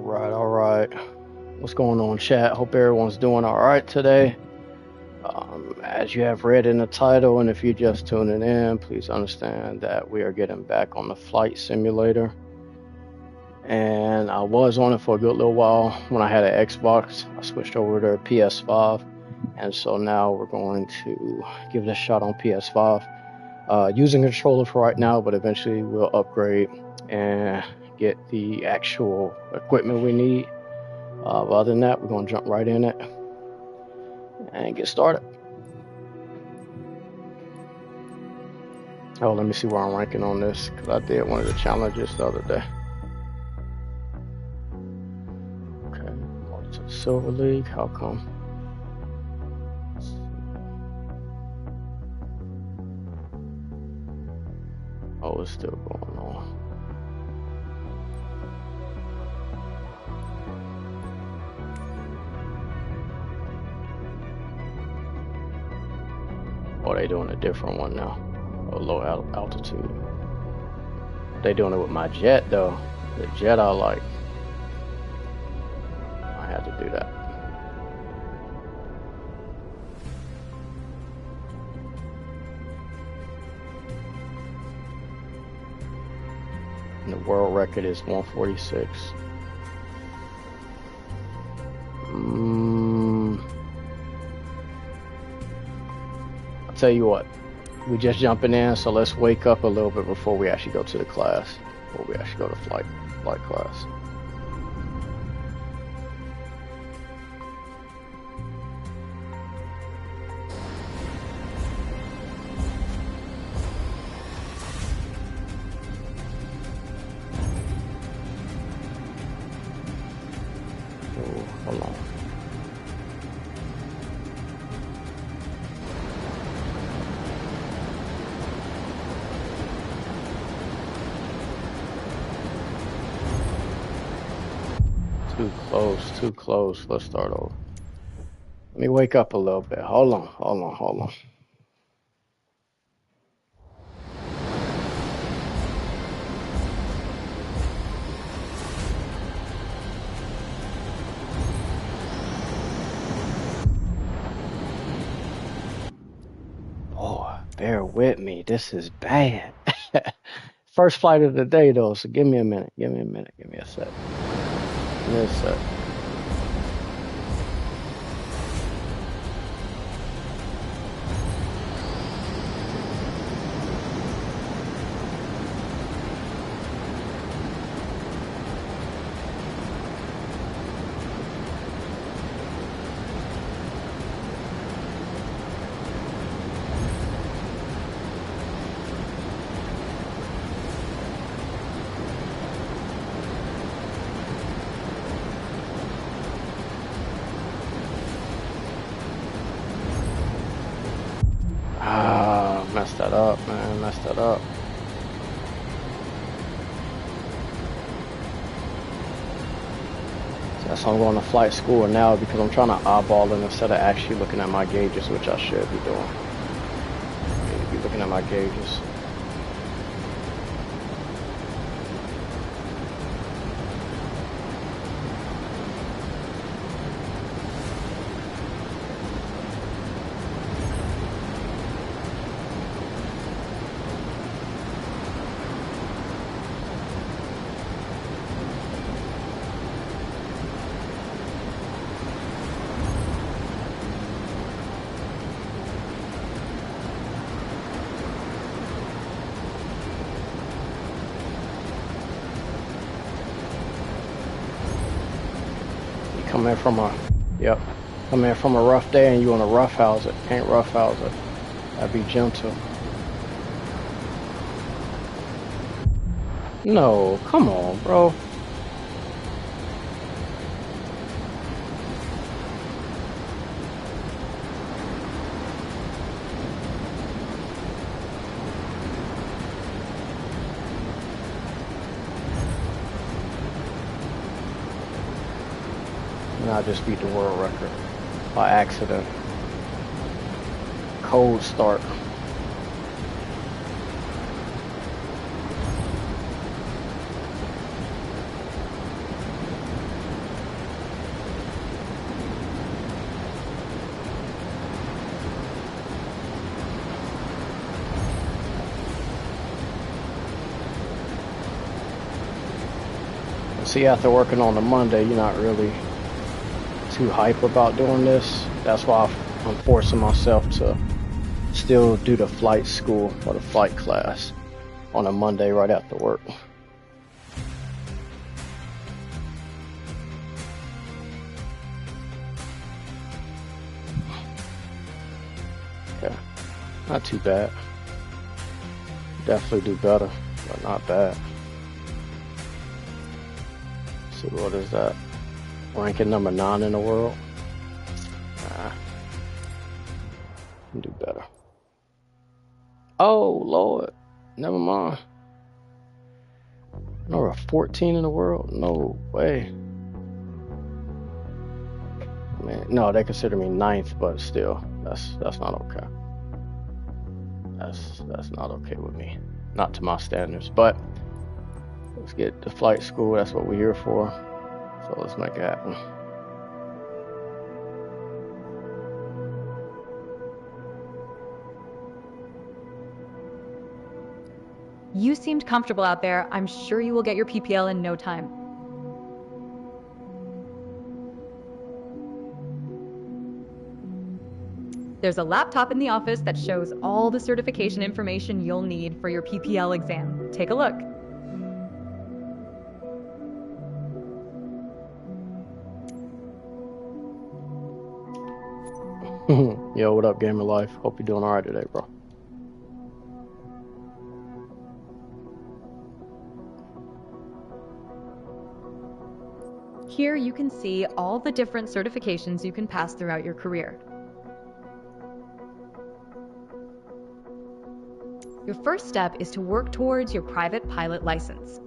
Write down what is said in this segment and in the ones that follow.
All right. What's going on, chat? Hope everyone's doing all right today. As you have read in the title, and if you're just tuning in, please understand that we are getting back on the flight simulator. And I was on it for a good little while. When I had an Xbox, I switched over to PS5. And so now we're going to give it a shot on PS5. Using a controller for right now, but eventually we'll upgrade and get the actual equipment we need. Other than that, we're going to jump right in it and get started. Oh, let me see where I'm ranking on this, because I did one of the challenges the other day. Okay, going to the Silver League. How come? Oh, it's still going on. Oh, they doing a different one now. A low altitude. They doing it with my jet though. The jet I like. I had to do that. And the world record is 146. I'll tell you what. We just jumping in, so let's wake up a little bit before we actually go to the class. Before we actually go to flight class. Oh, hold on. Too close. Let's start over. Let me wake up a little bit. Hold on. Boy, bear with me. This is bad. First flight of the day though, so give me a minute. Give me a sec. Messed that up, man. Messed that up. So that's why I'm going to flight school now, because I'm trying to eyeball it instead of actually looking at my gauges, which I should be doing. I need to be looking at my gauges. Come in from a rough day and you want to roughhouse it. Can't roughhouse it. Gotta be gentle. No, come on, bro. I just beat the world record by accident. Cold start. See, after working on the Monday, you're not really too hype about doing this. That's why I'm forcing myself to still do the flight school or the flight class on a Monday right after work. Yeah, not too bad. Definitely do better, but not bad. Let's see, what is that? Ranking number 9 in the world. Nah, can do better. Oh Lord, never mind. Number 14 in the world? No way. I mean, no, they consider me 9th, but still, that's not okay. That's not okay with me. Not to my standards. But let's get to flight school. That's what we're here for. So let's make it happen. You seemed comfortable out there. I'm sure you will get your PPL in no time. There's a laptop in the office that shows all the certification information you'll need for your PPL exam. Take a look. Yo, what up, Gamer Life? Hope you're doing alright today, bro. Here you can see all the different certifications you can pass throughout your career. Your first step is to work towards your private pilot license.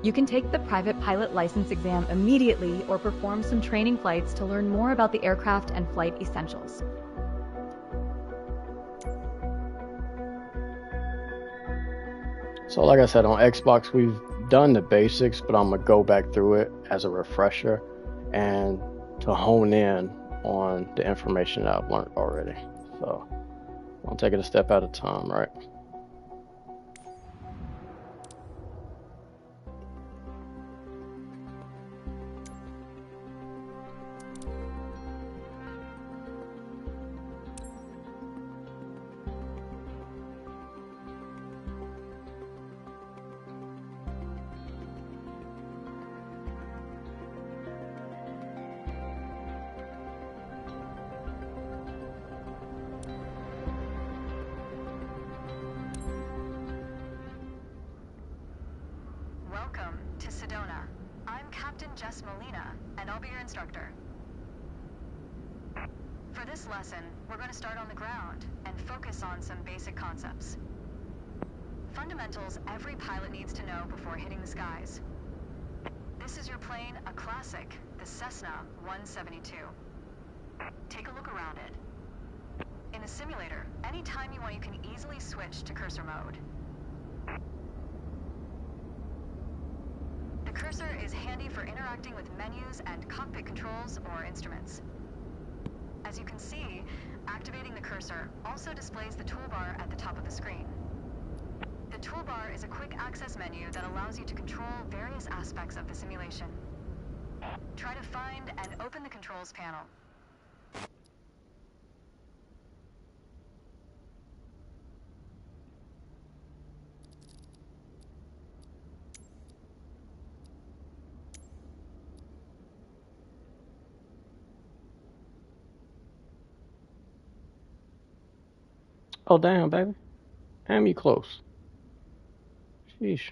You can take the private pilot license exam immediately or perform some training flights to learn more about the aircraft and flight essentials. So like I said, on Xbox, we've done the basics, but I'm gonna go back through it as a refresher and to hone in on the information that I've learned already. So I'll take it a step at a time, right? Welcome to Sedona. I'm Captain Jess Molina, and I'll be your instructor. For this lesson, we're going to start on the ground and focus on some basic concepts. Fundamentals every pilot needs to know before hitting the skies. This is your plane, a classic, the Cessna 172. Take a look around it. In the simulator, anytime you want, you can easily switch to cursor mode. The cursor is handy for interacting with menus and cockpit controls or instruments. As you can see, activating the cursor also displays the toolbar at the top of the screen. The toolbar is a quick access menu that allows you to control various aspects of the simulation. Try to find and open the controls panel. Oh damn, baby. Damn, you close. Sheesh.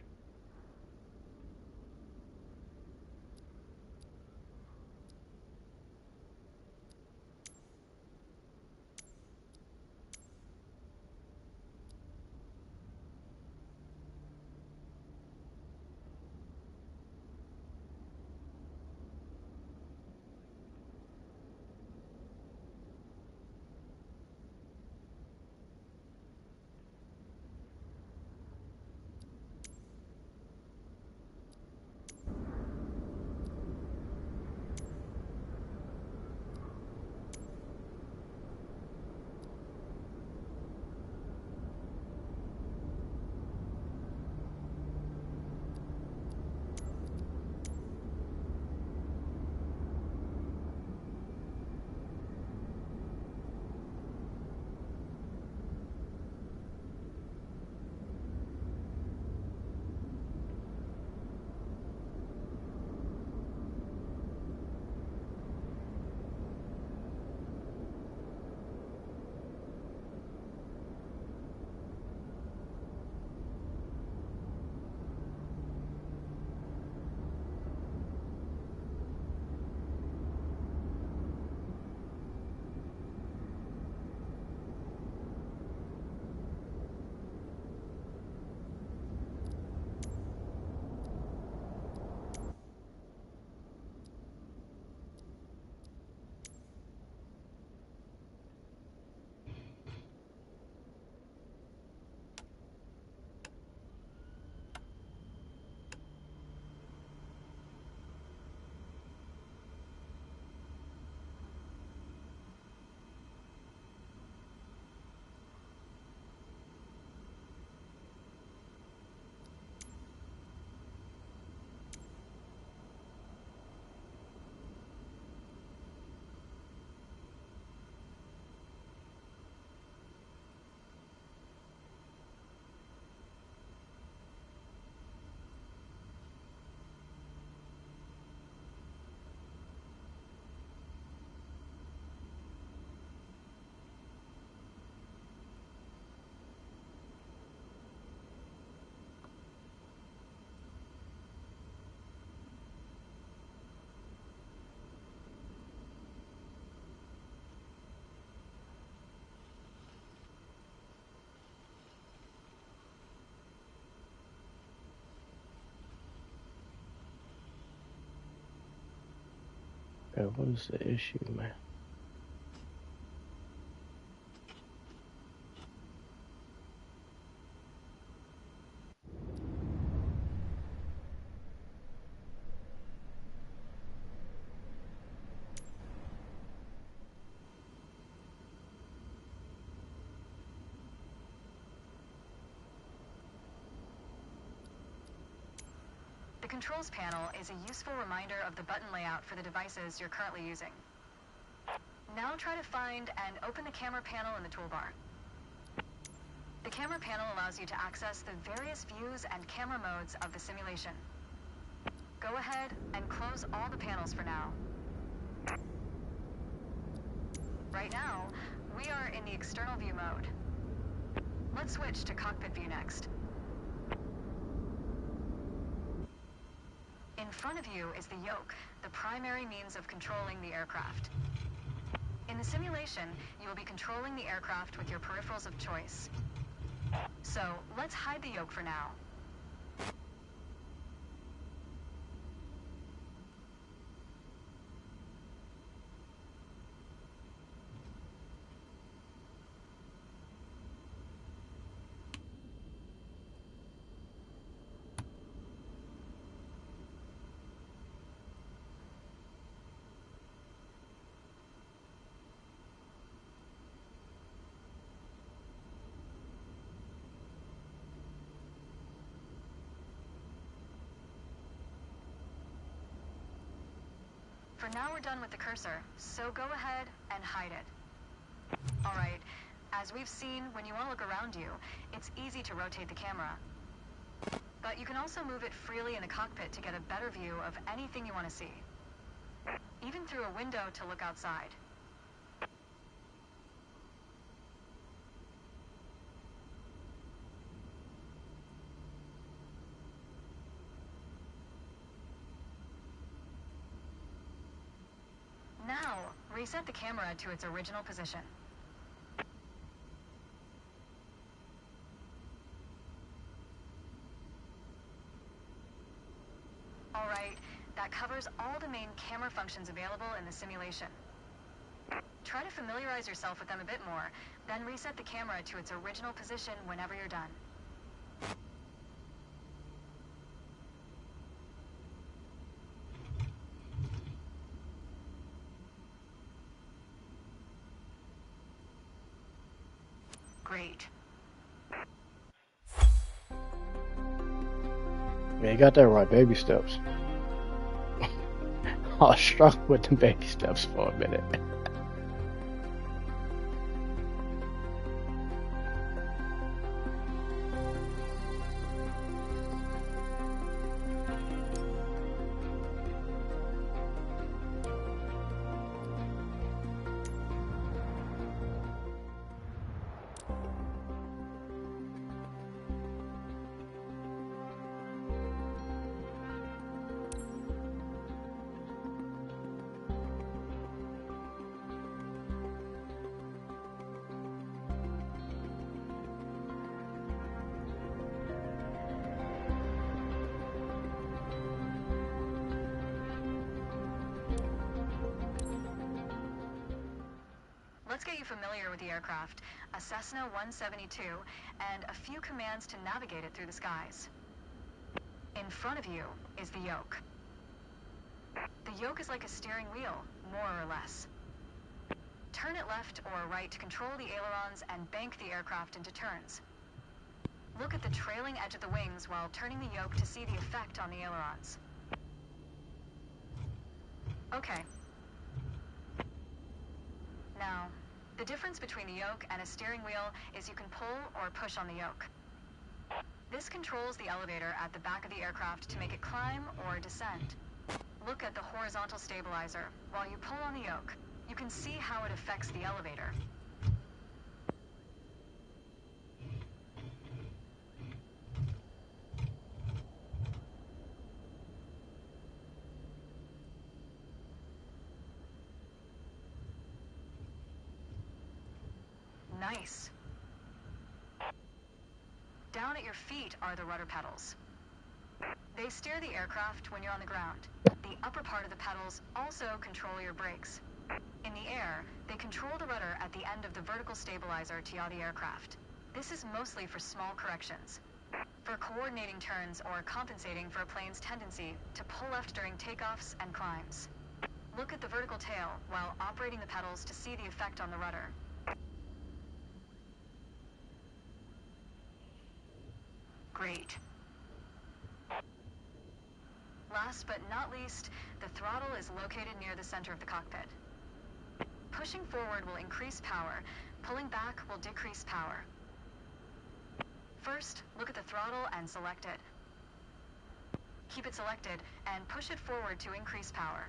Okay, what is the issue, man? The controls panel is a useful reminder of the button layout for the devices you're currently using. Now try to find and open the camera panel in the toolbar. The camera panel allows you to access the various views and camera modes of the simulation. Go ahead and close all the panels for now. Right now, we are in the external view mode. Let's switch to cockpit view next. In front of you is the yoke, the primary means of controlling the aircraft. In the simulation, you will be controlling the aircraft with your peripherals of choice. So, let's hide the yoke for now. For now, we're done with the cursor, so go ahead and hide it. Alright, as we've seen, when you want to look around you, it's easy to rotate the camera. But you can also move it freely in the cockpit to get a better view of anything you want to see. Even through a window to look outside. Now, reset the camera to its original position. Alright, that covers all the main camera functions available in the simulation. Try to familiarize yourself with them a bit more, then reset the camera to its original position whenever you're done. Great. Yeah, you got that right, baby steps. I struggled with the baby steps for a minute. Let's get you familiar with the aircraft, a Cessna 172, and a few commands to navigate it through the skies. In front of you is the yoke. The yoke is like a steering wheel, more or less. Turn it left or right to control the ailerons and bank the aircraft into turns. Look at the trailing edge of the wings while turning the yoke to see the effect on the ailerons. Okay. Now, the difference between a yoke and a steering wheel is you can pull or push on the yoke. This controls the elevator at the back of the aircraft to make it climb or descend. Look at the horizontal stabilizer. While you pull on the yoke, you can see how it affects the elevator. Nice. Down at your feet are the rudder pedals. They steer the aircraft when you're on the ground. The The upper part of the pedals also control your brakes. In the air, they control the rudder at the end of the vertical stabilizer to yaw the aircraft. This is mostly for small corrections. For coordinating turns or compensating for a plane's tendency to pull left during takeoffs and climbs. Look at the vertical tail while operating the pedals to see the effect on the rudder. Great. Last but not least, the throttle is located near the center of the cockpit. Pushing forward will increase power, pulling back will decrease power. First, look at the throttle and select it. Keep it selected and push it forward to increase power.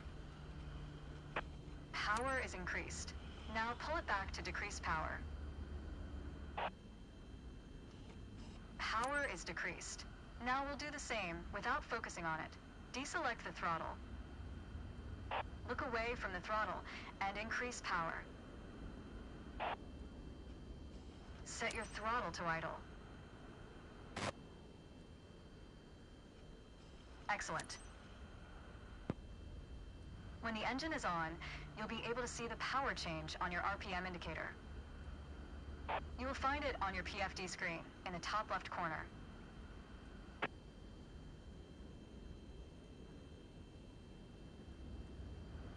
Power is increased. Now pull it back to decrease power. Power is decreased. Now we'll do the same without focusing on it. Deselect the throttle. Look away from the throttle and increase power. Set your throttle to idle. Excellent. When the engine is on, you'll be able to see the power change on your RPM indicator. You will find it on your PFD screen in the top left corner.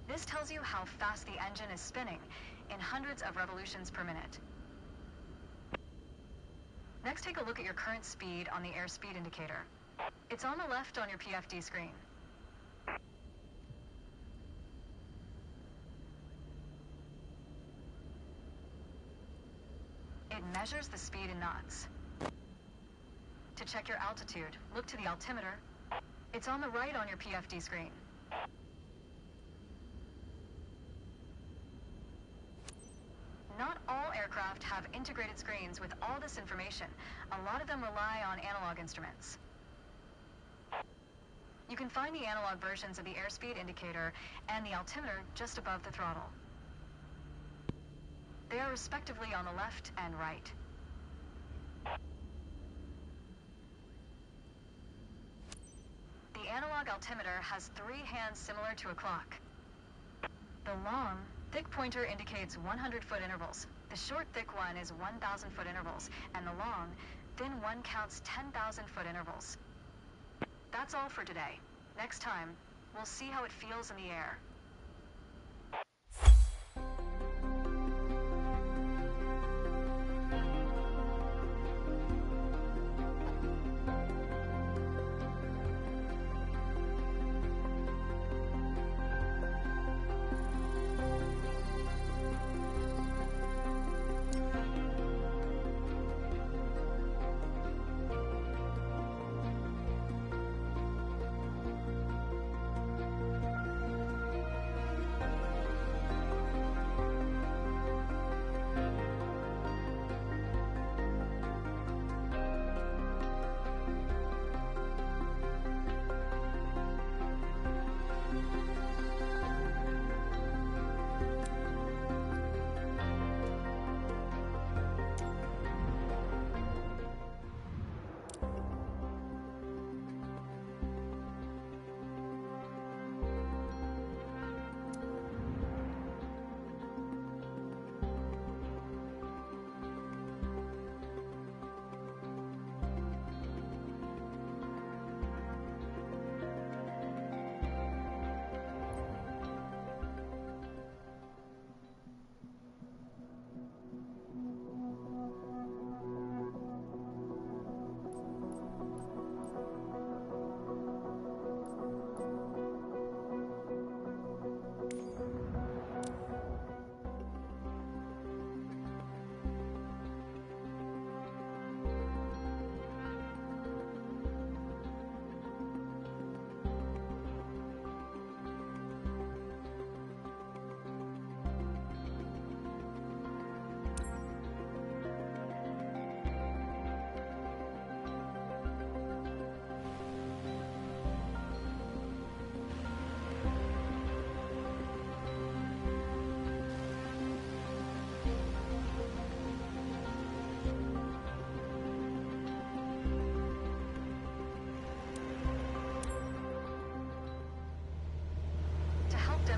This tells you how fast the engine is spinning in hundreds of revolutions per minute. Next, take a look at your current speed on the airspeed indicator. It's on the left on your PFD screen. It measures the speed in knots. To check your altitude, look to the altimeter. It's on the right on your PFD screen. Not all aircraft have integrated screens with all this information. A lot of them rely on analog instruments. You can find the analog versions of the airspeed indicator and the altimeter just above the throttle. They are respectively on the left and right. The analog altimeter has 3 hands similar to a clock. The long, thick pointer indicates 100-foot intervals. The short, thick one is 1,000-foot intervals, and the long, thin one counts 10,000-foot intervals. That's all for today. Next time, we'll see how it feels in the air.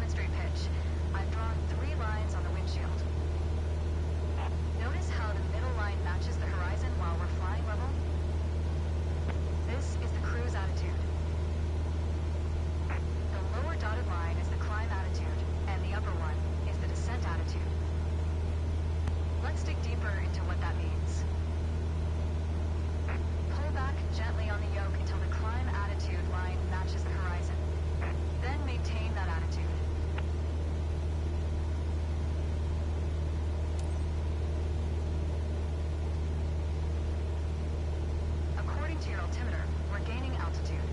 demonstrate pitch, I've drawn 3 lines on the windshield. Notice how the middle line matches the horizon while we're flying level? This is the cruise attitude. The lower dotted line is the climb attitude, and the upper one is the descent attitude. Let's dig deeper into what that means. Pull back gently on the yoke until the climb attitude line matches the horizon. Then maintain that attitude. According to your altimeter, we're gaining altitude.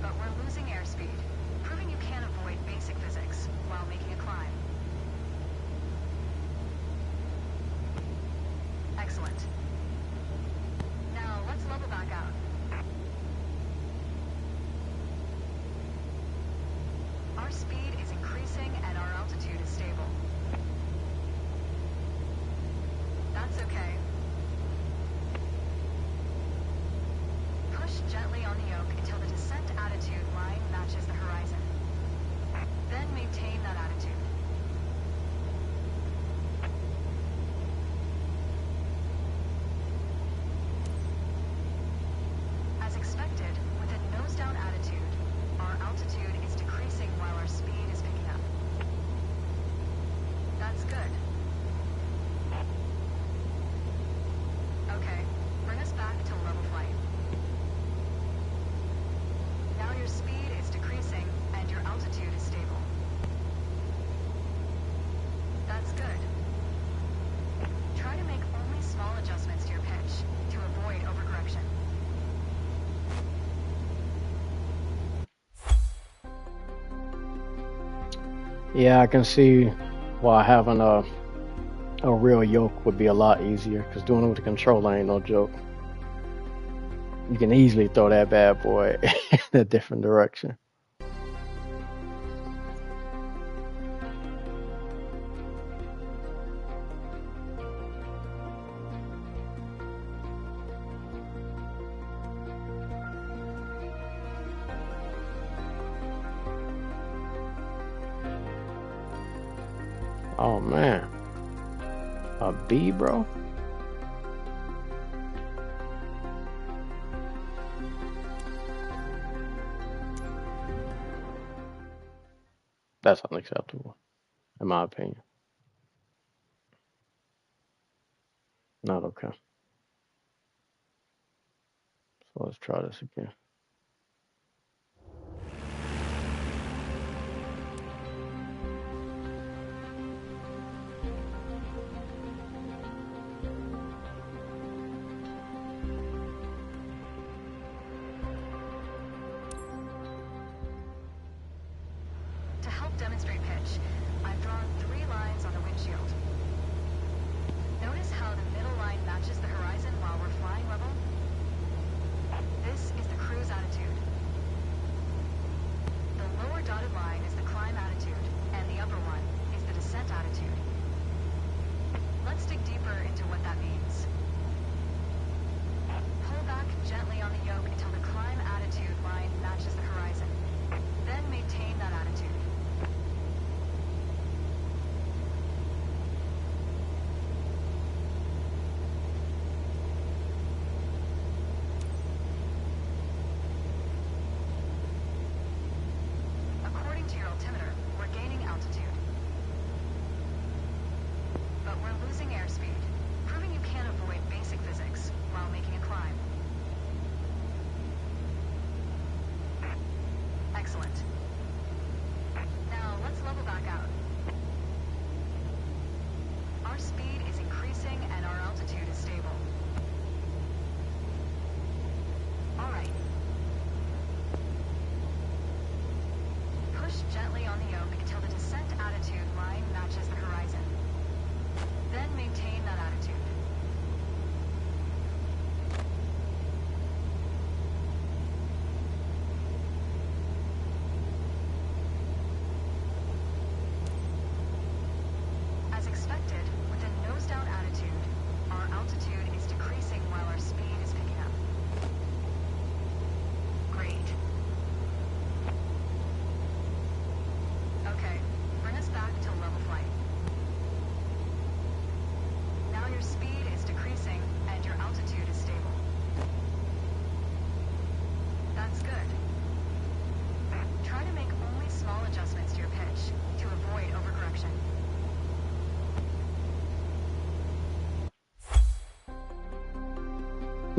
But we're losing airspeed, proving you can avoid basic physics while making a climb. Excellent. Now let's level back out. Our speed is increasing and our altitude is stable. That's okay. Push gently on the yoke until the descent attitude line matches the horizon. Then maintain that attitude. As expected, with a nose-down attitude, our altitude is decreasing while our speed is picking up. That's good. Okay, bring us back to level flight. Now your speed is decreasing and your altitude is stable. That's good. Try to make only small adjustments to your pitch to avoid overcorrection. Yeah, I can see why having a real yoke would be a lot easier, because doing it with the controller ain't no joke. You can easily throw that bad boy in a different direction. Oh man, a bee, bro? That's unacceptable, in my opinion. Not okay. So let's try this again. To help demonstrate pitch, I've drawn 3 lines on the windshield. Notice how the middle line matches the horizon while we're flying level? This is the cruise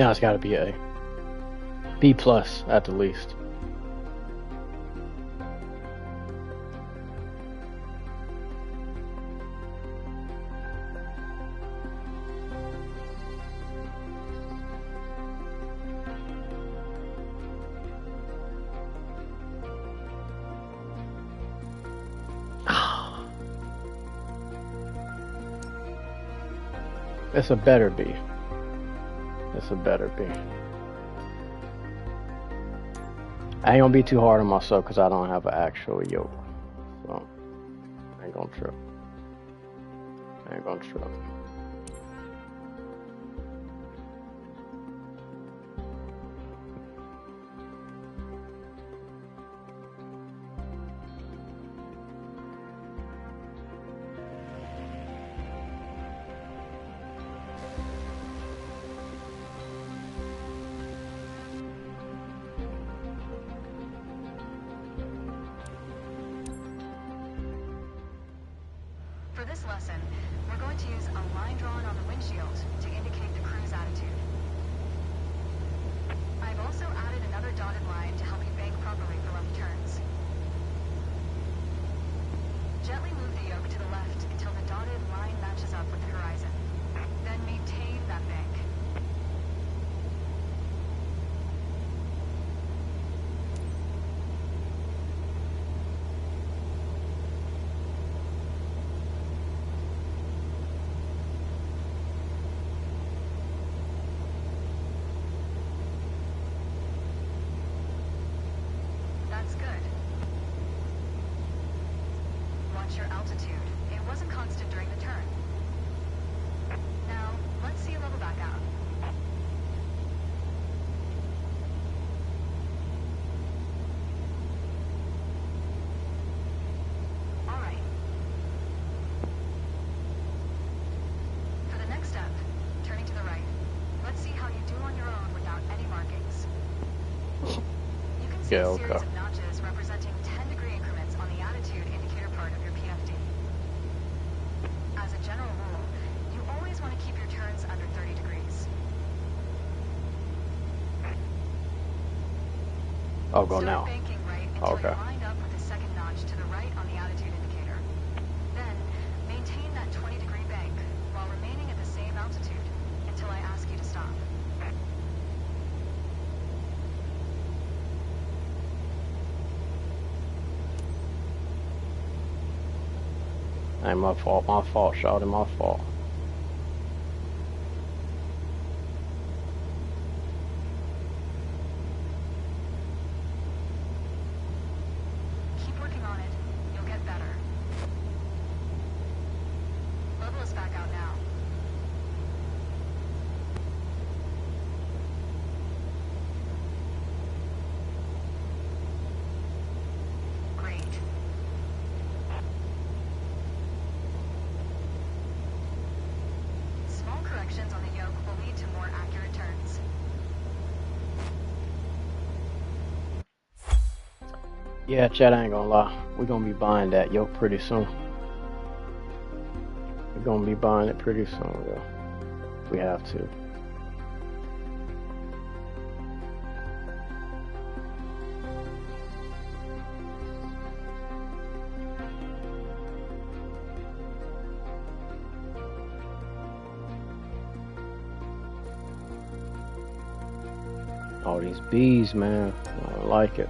Now it's got to be A. B plus at the least. It's a better B. It's a better B. I ain't gonna be too hard on myself because I don't have an actual yoke. So, I ain't gonna trip. I ain't gonna trip. For this lesson, we're going to use a line drawn on the windshield to indicate the crew's attitude. I've also added another dotted line to help you bank properly for left turns. Gently move the yoke to the left until the dotted line matches up with the horizon. Then maintain that bank. That's good. Watch your altitude. It wasn't constant during the turn. Now, let's see you level back out. All right. For the next step, turning to the right. Let's see how you do on your own without any markings. You can see a series of notches representing 10-degree increments on the attitude indicator part of your PFD. As a general rule, you always want to keep your turns under 30 degrees. I'll go Start now. banking right until Okay. you're lined up with the second notch to the right on the attitude indicator. Then, maintain that 20-degree bank while remaining at the same altitude until I ask you to stop. Ain't my fault, shawty, my fault. Keep working on it. You'll get better. Level us back out now. Great. Small corrections on the yoke will lead to more accurate turns. Yeah, Chad, I ain't gonna lie. We're gonna be buying that yoke pretty soon. We're gonna be buying it pretty soon, yo. We have to. All these bees, man. I don't like it.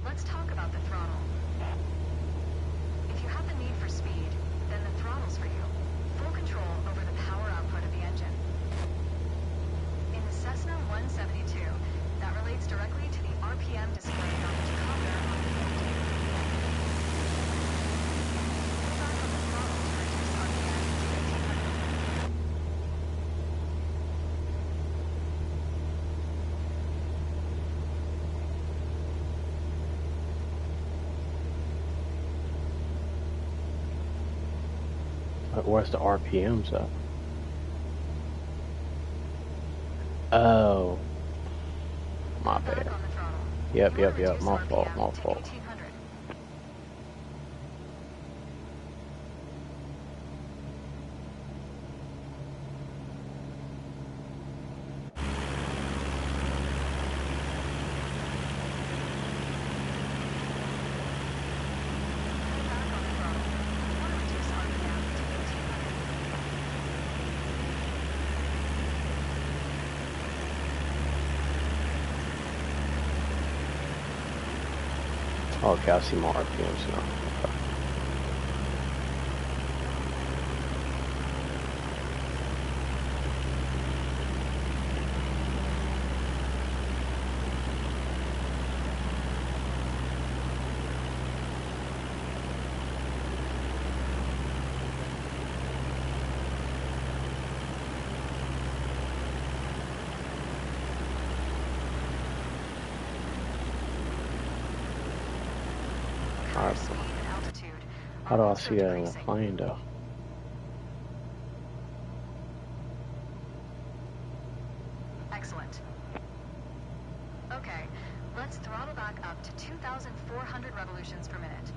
Let's talk about the throttle. If you have the need for speed, then the throttle's for you. Full control over the power output of the engine. In the Cessna 172, that relates directly to the RPM RPM displayed on the tachometer on the PFD. Pull back on the throttle to reduce RPM to 1800. Where's the RPMs at? Oh, my Back bad. on the throttle. Yep, You want to yep, reduce my RPM fault, my to fault. 1800. Pull back on the throttle. You want to reduce RPM to 1800. Oh, okay, I see my RPMs now. Okay. Cruise speed and altitude How are do I also see that in the decreasing. plane though? Excellent. Okay, let's throttle back up to 2,400 revolutions per minute.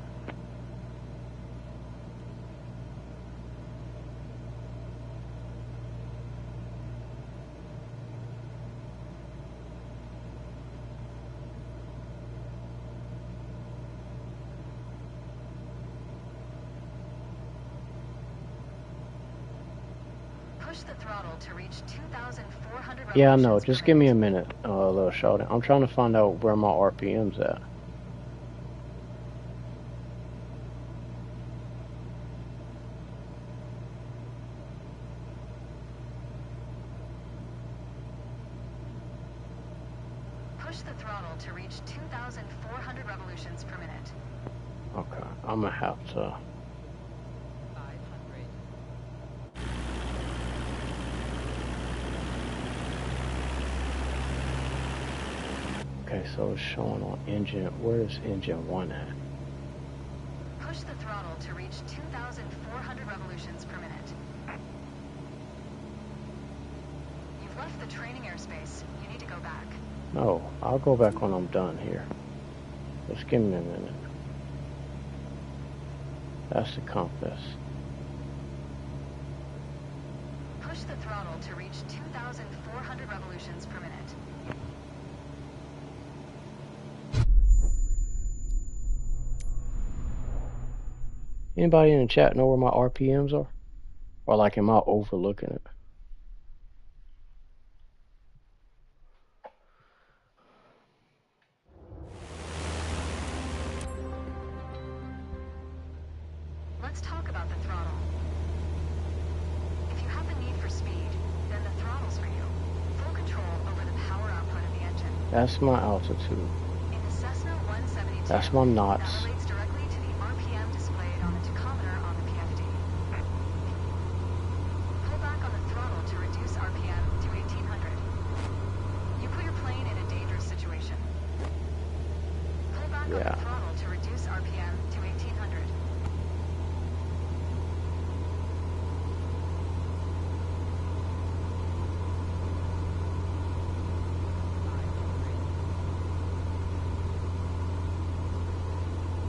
Push the throttle to reach 2,400 revolutions Yeah, I know. per Just give me a minute. minute, little shorty. I'm trying to find out where my RPM's at. Push the throttle to reach 2,400 revolutions per minute. Okay, I'm gonna have to. 500. Okay, so it's showing on engine. Where is engine 1 at? Push the throttle to reach 2,400 revolutions per minute. You've left the training airspace. You need to go back. No, I'll go back when I'm done here. Just give me a minute. That's the compass. Push the throttle to reach 2,400 revolutions per minute. Anybody in the chat know where my RPMs are? Or like, am I overlooking it? Let's talk about the throttle. If you have the need for speed, then the throttle's for you. Full control over the power output of the engine. That's my altitude. In the Cessna 172, That's my knots. that relates directly to the RPM displayed on the tachometer on the PFD. Pull back on the throttle to reduce RPM to 1,800. You put your plane in a dangerous situation. Pull back on Yeah. the throttle to reduce RPM to 1,800.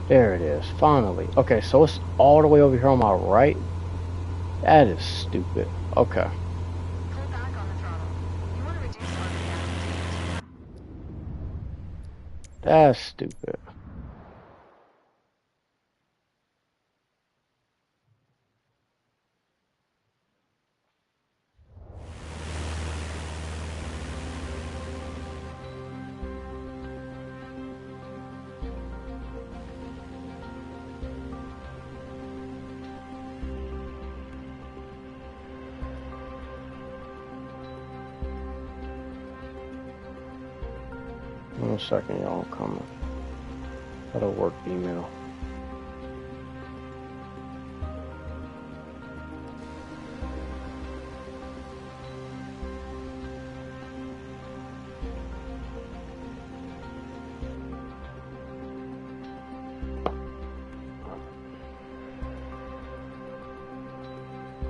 There it is, finally. Okay, so it's all the way over here on my right? That is stupid. Okay. Pull back on the throttle. You want to reduce RPM to 1,800. That's stupid. 1 second, y'all. I'm coming. Got a work email.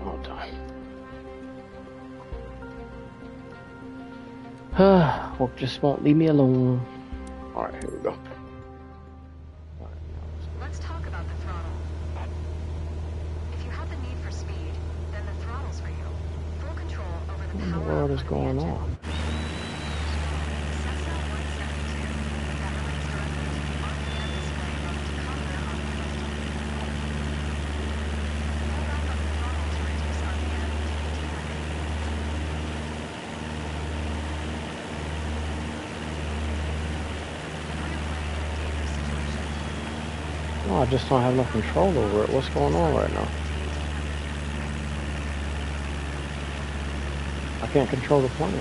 All time. Work just won't leave me alone. All right, here we go. Let's talk about the throttle. If you have the need for speed, then the throttle's for you. Full control over the power. What in the world is going on? No, I just don't have no control over it. What's going on right now? I can't control the plane.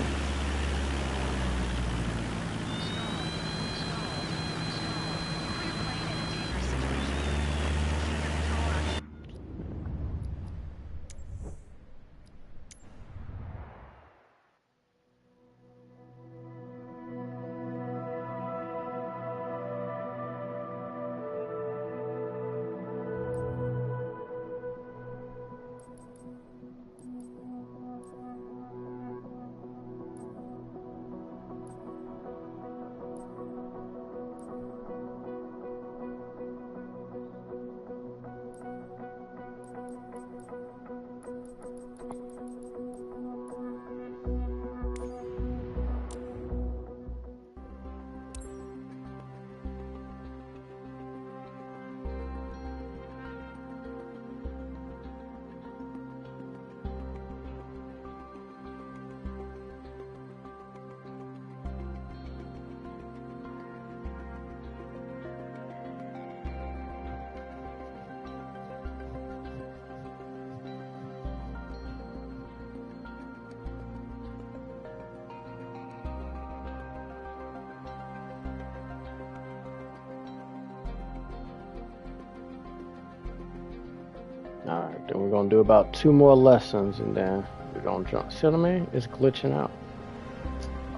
Alright, then we're gonna do about 2 more lessons and then we're gonna jump. See what I mean? It's glitching out.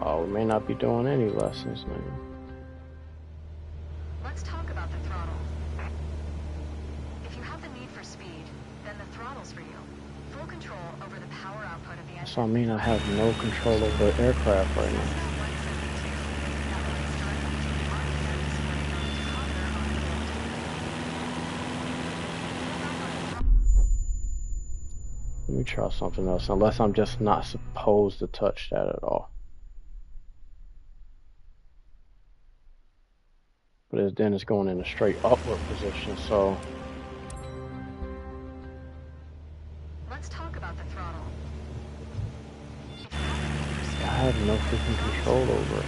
Oh, we may not be doing any lessons, man. Let's talk about the throttle. If you have the need for speed, then the throttle's for you. Full control over the power output of the engine. So I mean I have no control over the aircraft right now. Let me try something else, unless I'm just not supposed to touch that at all. But then it's going in a straight upward position, so. Let's talk about the throttle. I have no freaking control over it.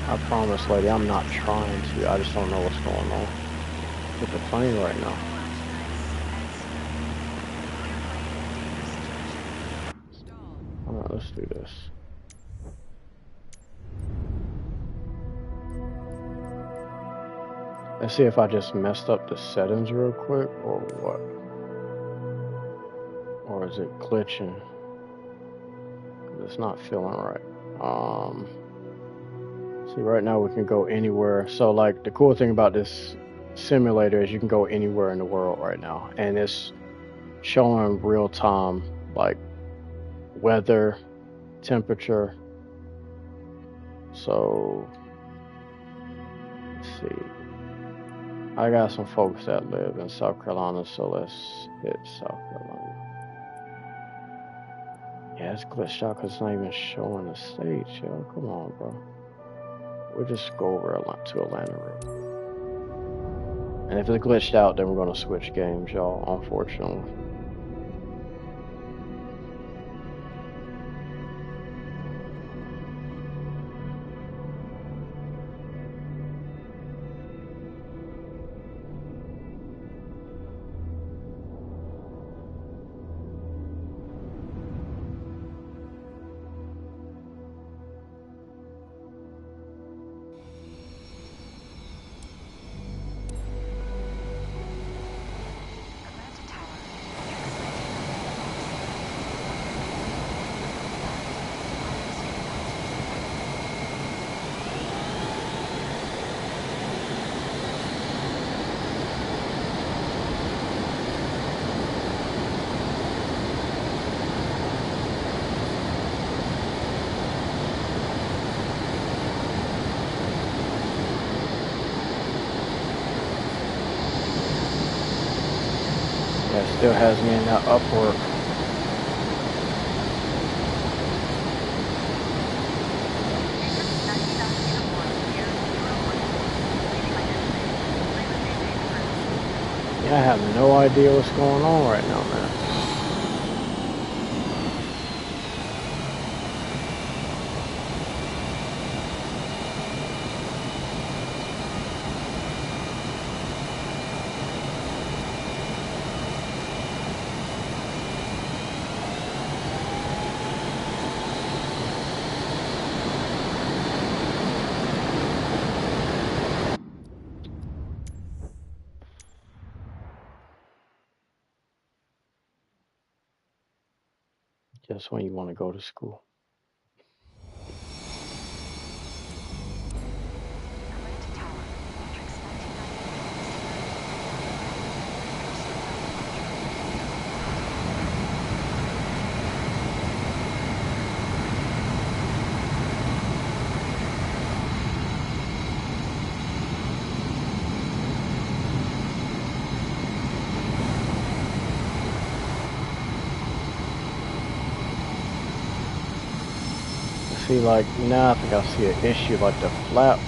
I promise, lady, I'm not trying to. I just don't know what's going on with the plane right now. Alright, let's do this. Let's see if I just messed up the settings real quick or what. Or is it glitching? It's not feeling right. See, right now we can go anywhere. So like the cool thing about this simulator is you can go anywhere in the world right now, and it's showing real time like weather, temperature. So let's see. I got some folks that live in South Carolina, so let's hit South Carolina. Yeah, it's glitched out because it's not even showing the stage, yo. Come on, bro. We'll just go over to Atlanta real quick. And if it's glitched out, then we're going to switch games, y'all, unfortunately. still has me in that upward. Yeah, I have no idea what's going on right now, man. Just when you want to go to school. See, like, now I think I see an issue, like the flaps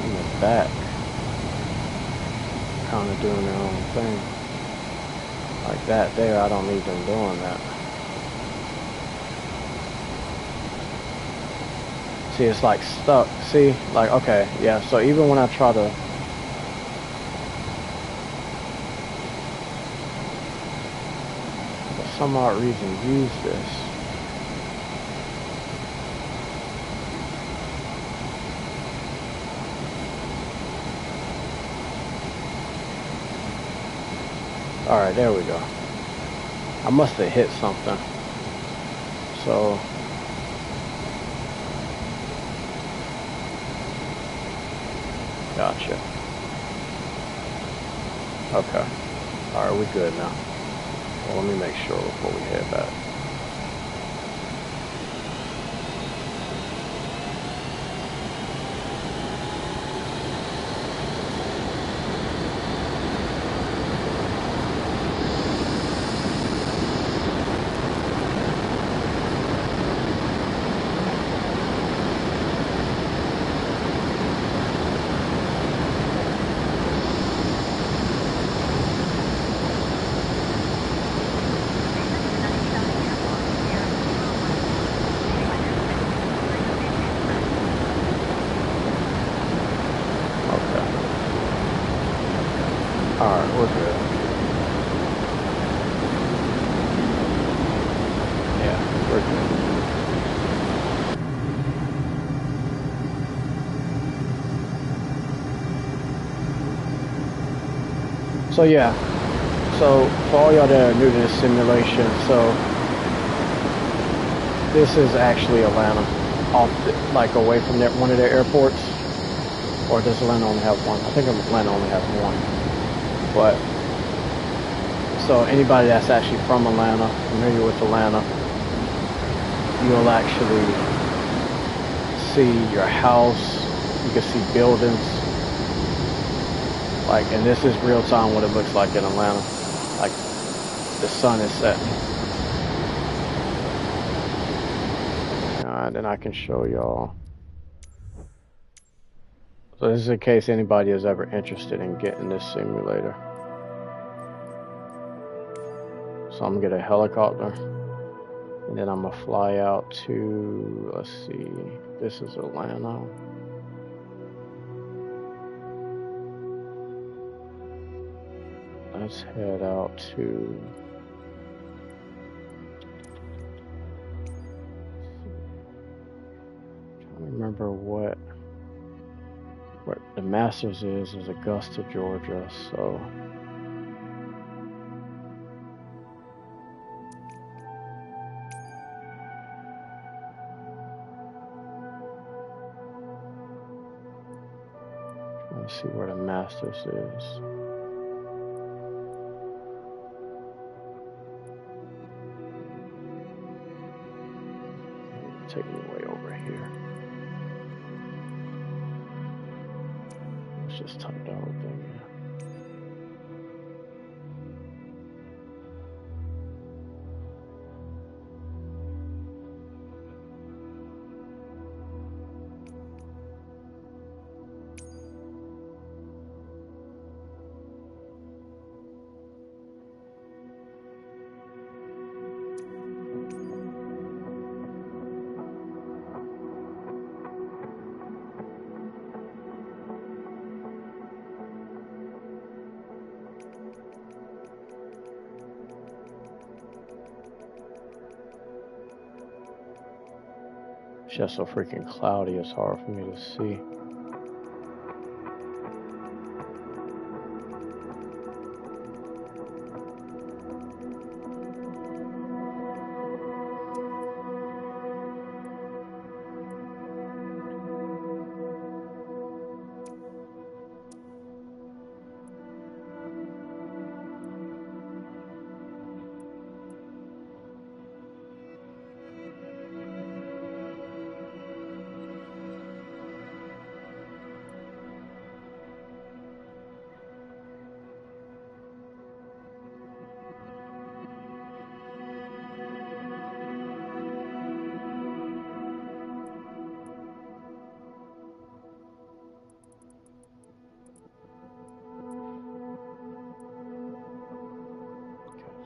in the back kind of doing their own thing. Like that there, I don't need them doing that. See, it's like stuck. See, like, okay, yeah, so even when I try to for some odd reason use this, alright, there we go. I must have hit something. So gotcha. Okay. Alright, we're good now. Well, let me make sure before we head back. Alright, we're good. Yeah, we're good. So yeah, so for all y'all that are new to this simulation, so this is actually Atlanta, off the, like away from one of their airports, or does Atlanta only have one? I think Atlanta only has one. But so anybody that's actually from Atlanta, familiar with Atlanta, you'll actually see your house, you can see buildings, like, and this is real time what it looks like in Atlanta, like the sun is setting. And then I can show y'all. So this is in case anybody is ever interested in getting this simulator. So I'm gonna get a helicopter, and then I'm gonna fly out to, let's see, this is Atlanta. Let's head out to, I'm trying to remember what the Masters is Augusta, Georgia, so let's see where the Masters is. Take me way over here. Let's just type the whole thing in. just so freaking cloudy, it's hard for me to see.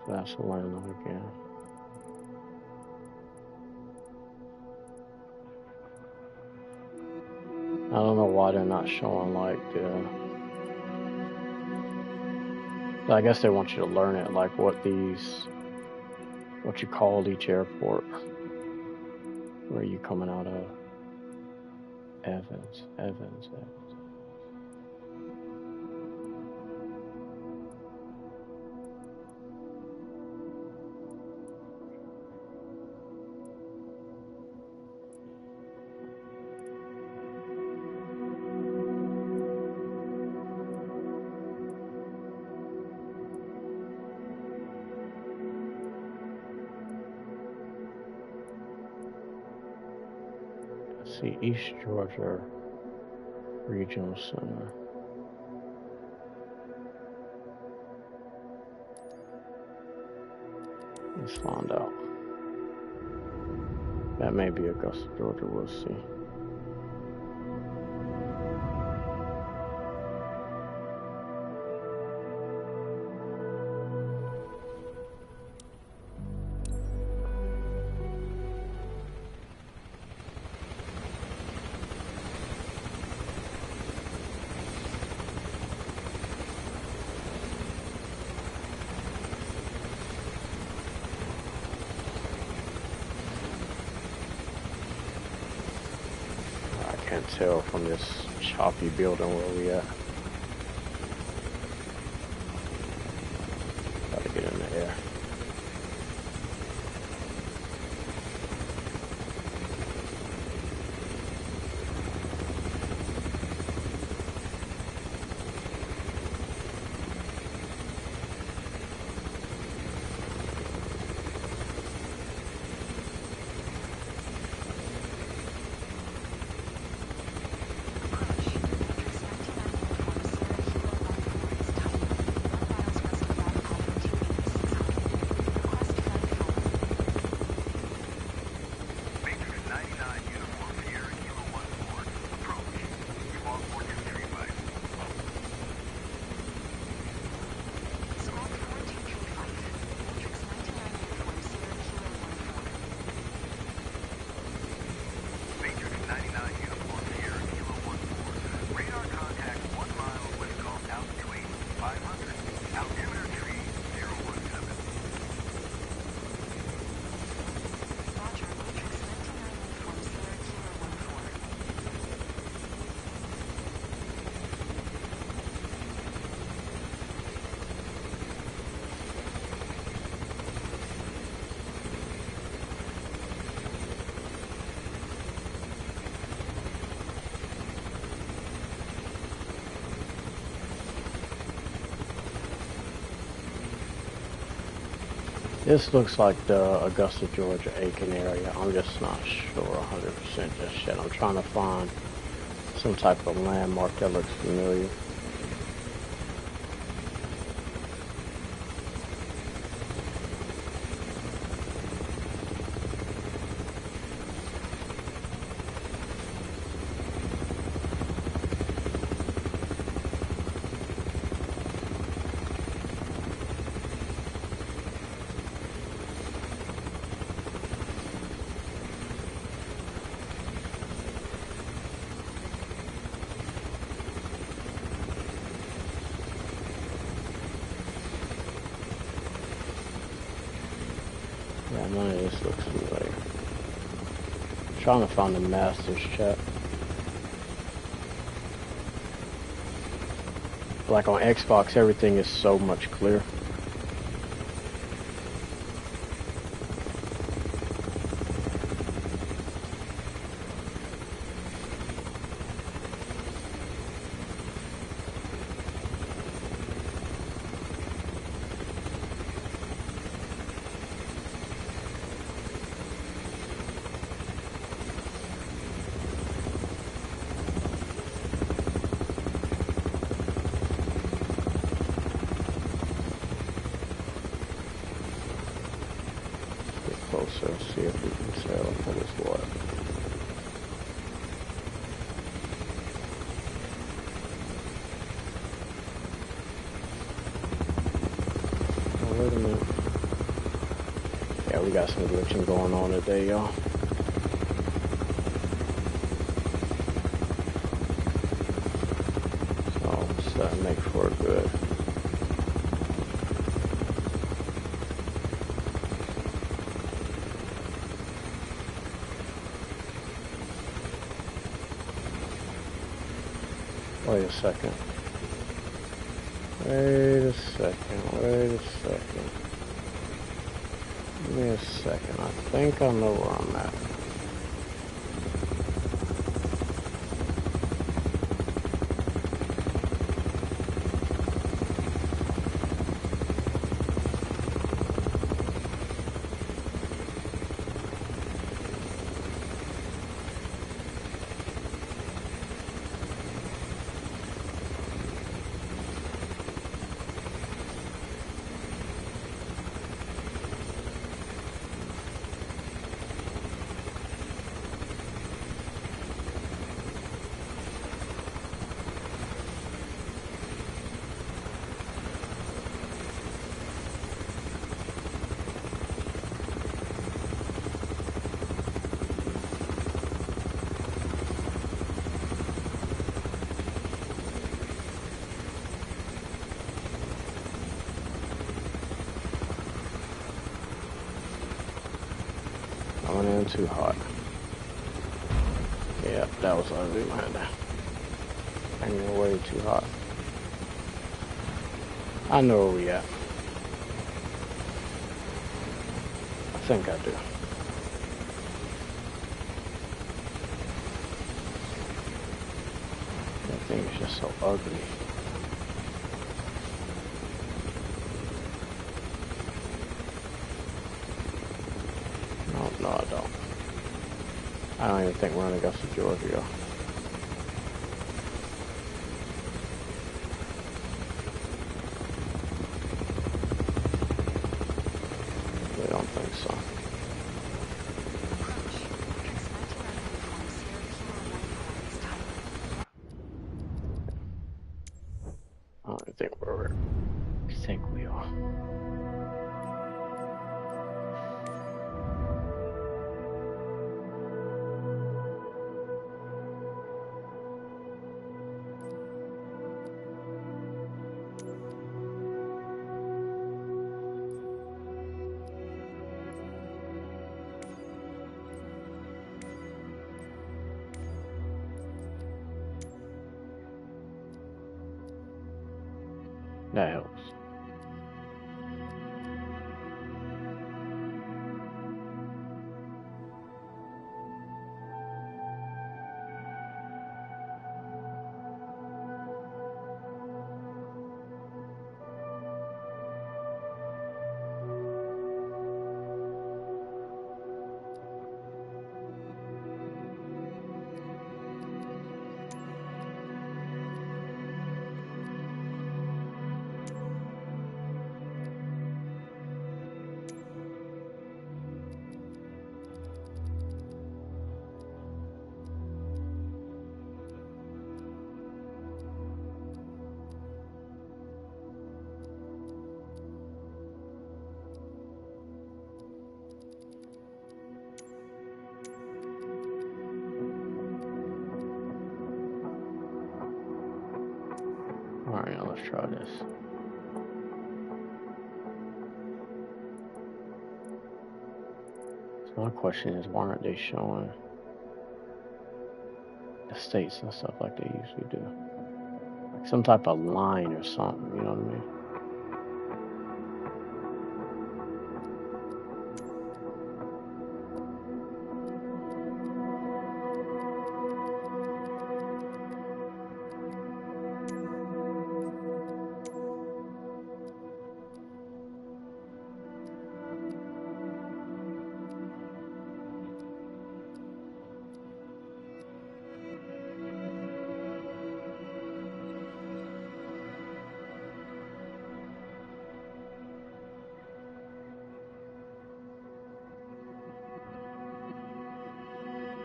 That's the landing again. I don't know why they're not showing like I guess they want you to learn it, like what you called each airport. Where are you coming out of? Evans. See, East Georgia Regional Center. Let's find out. That may be Augusta, Georgia. We'll see. Can't tell from this choppy building where we at. Gotta get in the air. This looks like the Augusta, Georgia, Aiken area. I'm just not sure 100% just yet. I'm trying to find some type of landmark that looks familiar. Yeah, none of this looks familiar. Trying to find the master's chat. Like on Xbox, everything is so much clearer. Closer, see if we can tell what is what. Oh, wait a minute. Yeah, we got some glitching going on today, y'all. So that makes for a good. Wait a second. Wait a second. Give me a second. I think I know where I'm at. Coming in too hot. Yeah, that was ugly, man. Hanging way too hot. I know where we at. I think I do. That thing is just so ugly. No, I don't. I don't even think we're in Augusta, Georgia. I don't think so. I don't think we're where we think we are. That helps. Alright, now let's try this. So my question is, why aren't they showing states and stuff like they usually do. Like some type of line or something, you know what I mean?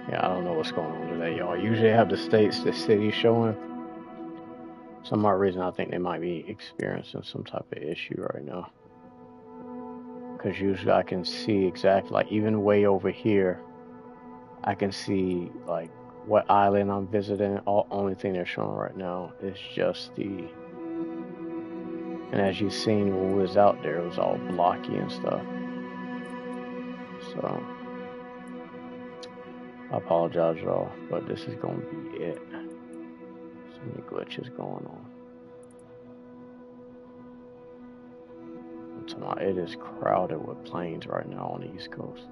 Yeah, I don't know what's going on today, y'all. Usually I have the states, the cities showing. Some odd reason I think they might be experiencing some type of issue right now. Because usually I can see exactly, like even way over here, I can see like what island I'm visiting. Only thing they're showing right now is just the. And as you've seen when we was out there, it was all blocky and stuff. So I apologize, y'all, but this is gonna be it. So many glitches going on. It is crowded with planes right now on the East Coast.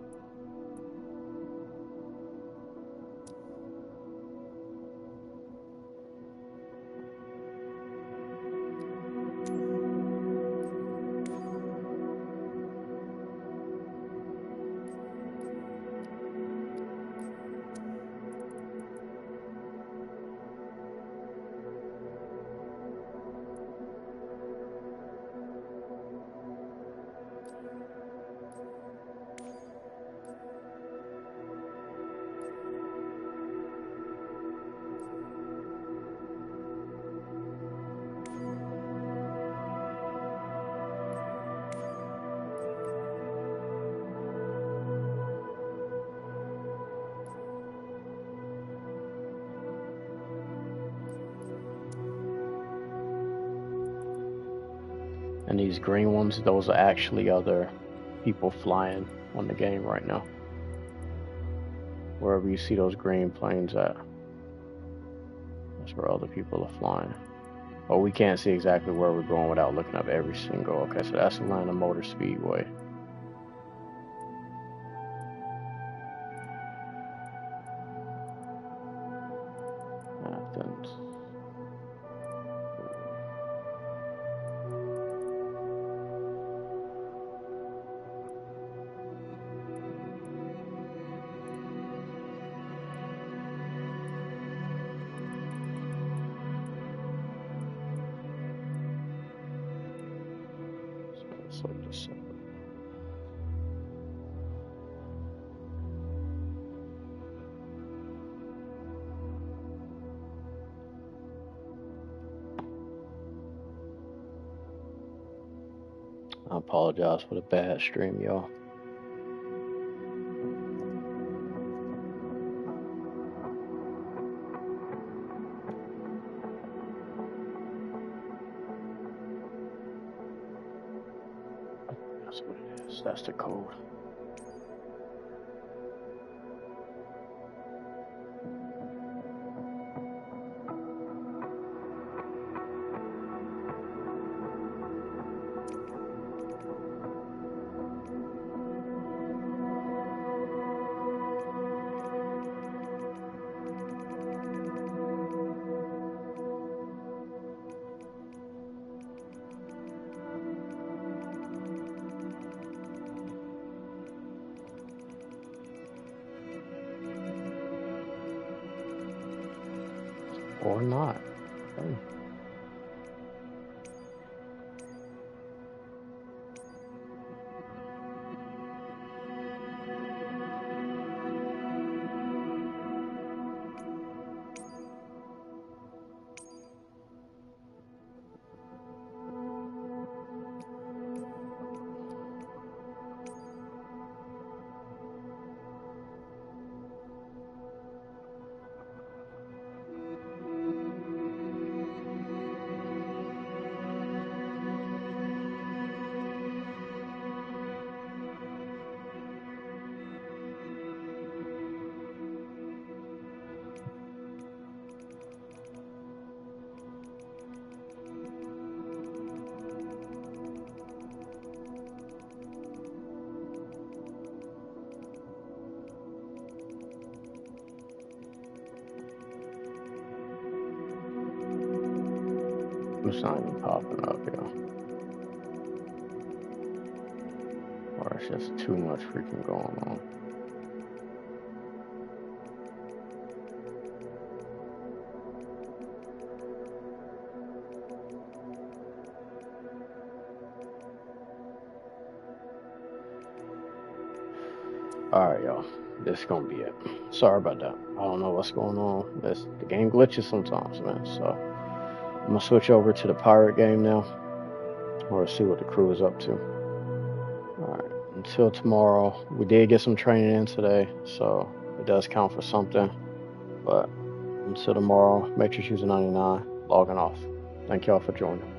And these green ones, those are actually other people flying on the game right now. Wherever you see those green planes at, that's where other people are flying. But we can't see exactly where we're going without looking up every single. Okay, so that's Atlanta Motor Speedway. Athens. So let's look this up. I apologize for the bad stream, y'all. That's what it is. That's the code. Or not. Okay. It's not even popping up, yo. Or it's just too much freaking going on. Alright, y'all. This is gonna be it. Sorry about that. I don't know what's going on. The game glitches sometimes, man. So I'm gonna switch over to the pirate game now, or see what the crew is up to. Alright. Until tomorrow. We did get some training in today, so it does count for something. But until tomorrow, Matrix User 99, logging off. Thank y'all for joining.